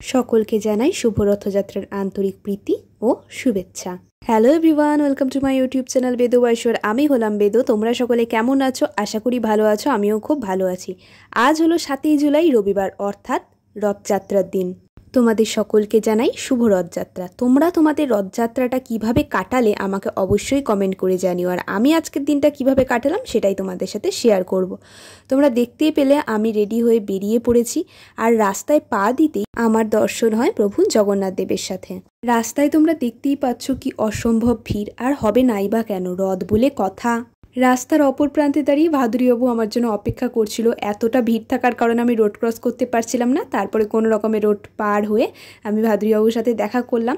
সকলকে জানাই শুভ রথযাত্রার আন্তরিক প্রীতি ও শুভেচ্ছা। Hello everyone, welcome to my YouTube channel Bedo বয়সর। আমি হলাম বেদো। তোমরা সকলে কেমন আছো? আশা করি ভালো আছো। আমিও খুব ভালো আছি। আজ হলো 7ই জুলাই, রবিবার, অর্থাৎ রথযাত্রার দিন। তোমাদের সকলকে জানাই শুভ রথযাত্রা। তোমরা তোমাদের রথযাত্রাটা কিভাবে কাটালে আমাকে অবশ্যই কমেন্ট করে জানিও। আর আমি আজকের দিনটা কিভাবে কাটালাম সেটাই তোমাদের সাথে শেয়ার করব। তোমরা দেখতেই পেলে আমি রেডি হয়ে বেরিয়ে পড়েছি। আর রাস্তায় পা দিতেই আমার দর্শন হয় প্রভু জগন্নাথ দেবের সাথে। রাস্তায় তোমরা দেখতেই পাচ্ছ কি অসম্ভব ভিড়, আর হবে নাই বা কেন, রথ বলে কথা। রাস্তার অপর প্রান্তে দাঁড়িয়ে ভাদুরীবাবু আমার জন্য অপেক্ষা করছিল। এতটা ভিড় থাকার কারণে আমি রোড ক্রস করতে পারছিলাম না। তারপরে কোনো রকমের রোড পার হয়ে আমি ভাদুরীবাবুর সাথে দেখা করলাম।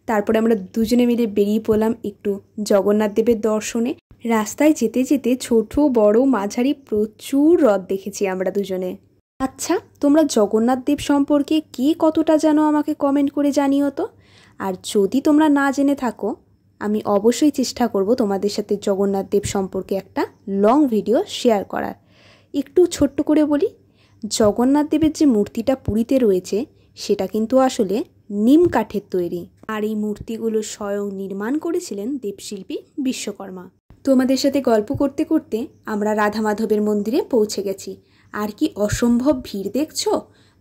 তারপরে আমরা দুজনে মিলে বেরিয়ে পড়লাম একটু জগন্নাথ দেবের দর্শনে। রাস্তায় যেতে যেতে ছোট বড় মাঝারি প্রচুর রথ দেখেছি আমরা দুজনে। আচ্ছা, তোমরা জগন্নাথ দেব সম্পর্কে কে কতটা জানো আমাকে কমেন্ট করে জানিও তো। আর যদি তোমরা না জেনে থাকো, আমি অবশ্যই চেষ্টা করব তোমাদের সাথে জগন্নাথ দেব সম্পর্কে একটা লং ভিডিও শেয়ার করার। একটু ছোট্ট করে বলি, জগন্নাথ দেবের যে মূর্তিটা পুরীতে রয়েছে সেটা কিন্তু আসলে নিম কাঠের তৈরি। আর এই মূর্তিগুলো স্বয়ং নির্মাণ করেছিলেন দেবশিল্পী বিশ্বকর্মা। তোমাদের সাথে গল্প করতে করতে আমরা রাধা মাধবের মন্দিরে পৌঁছে গেছি। আর কি অসম্ভব ভিড় দেখছো।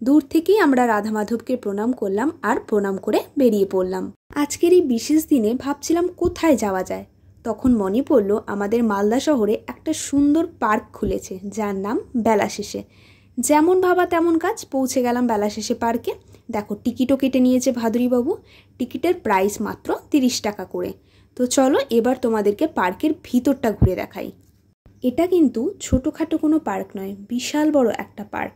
দূর থেকেই আমরা রাধা মাধবকে প্রণাম করলাম আর প্রণাম করে বেরিয়ে পড়লাম। আজকের এই বিশেষ দিনে ভাবছিলাম কোথায় যাওয়া যায়। তখন মনে পড়ল আমাদের মালদা শহরে একটা সুন্দর পার্ক খুলেছে, যার নাম বেলা শেষে। যেমন ভাবা তেমন কাজ, পৌঁছে গেলাম বেলা শেষে পার্কে। দেখো, টিকিটও কেটে নিয়েছে ভাদুরীবাবু। টিকিটের প্রাইস মাত্র 30 টাকা করে। তো চলো এবার তোমাদেরকে পার্কের ভিতরটা ঘুরে দেখাই। এটা কিন্তু ছোটোখাটো কোনো পার্ক নয়, বিশাল বড় একটা পার্ক।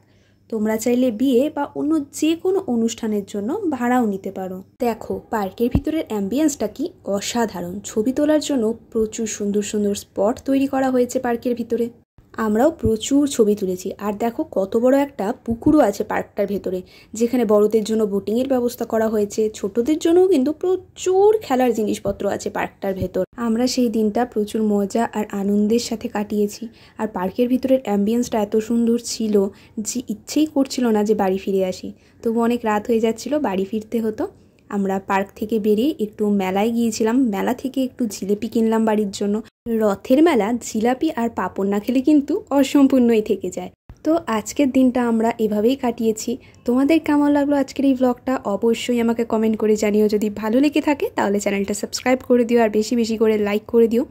তোমরা চাইলে বিয়ে বা অন্য যে কোনো অনুষ্ঠানের জন্য ভাড়াও নিতে পারো। দেখো পার্কের ভিতরের অ্যাম্বিয়েন্সটা কি অসাধারণ। ছবি তোলার জন্য প্রচুর সুন্দর সুন্দর স্পট তৈরি করা হয়েছে পার্কের ভিতরে। আমরাও প্রচুর ছবি তুলেছি। আর দেখো কত বড় একটা পুকুরও আছে পার্কটার ভেতরে, যেখানে বড়দের জন্য বোটিংয়ের ব্যবস্থা করা হয়েছে। ছোটদের জন্যও কিন্তু প্রচুর খেলার জিনিসপত্র আছে পার্কটার ভেতর। আমরা সেই দিনটা প্রচুর মজা আর আনন্দের সাথে কাটিয়েছি। আর পার্কের ভিতরের অ্যাম্বিয়েন্সটা এত সুন্দর ছিল যে ইচ্ছেই করছিল না যে বাড়ি ফিরে আসি। তবু অনেক রাত হয়ে যাচ্ছিল, বাড়ি ফিরতে হতো। আমরা পার্ক থেকে বেরিয়ে একটু মেলায় গিয়েছিলাম। মেলা থেকে একটু জিলিপি কিনলাম বাড়ির জন্য। রথের মেলা জিলাপি আর পাঁপড় না খেলে কিন্তু অসম্পূর্ণই থেকে যায়। তো আজকের দিনটা আমরা এভাবেই কাটিয়েছি। তোমাদের কেমন লাগলো আজকের এই ব্লগটা অবশ্যই আমাকে কমেন্ট করে জানিও। যদি ভালো লেগে থাকে তাহলে চ্যানেলটা সাবস্ক্রাইব করে দিও আর বেশি বেশি করে লাইক করে দিও।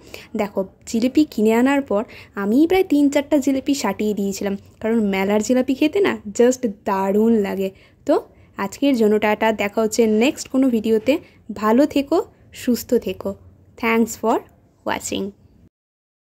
দেখো, জিলিপি কিনে আনার পর আমি প্রায় 3-4টা জিলিপি সাটিয়ে দিয়েছিলাম, কারণ মেলার জিলিপি খেতে না জাস্ট দারুণ লাগে। তো আজকের জন্য টাটা, দেখা হচ্ছে নেক্সট কোনো ভিডিওতে। ভালো থেকো, সুস্থ থেকো। Thanks for watching.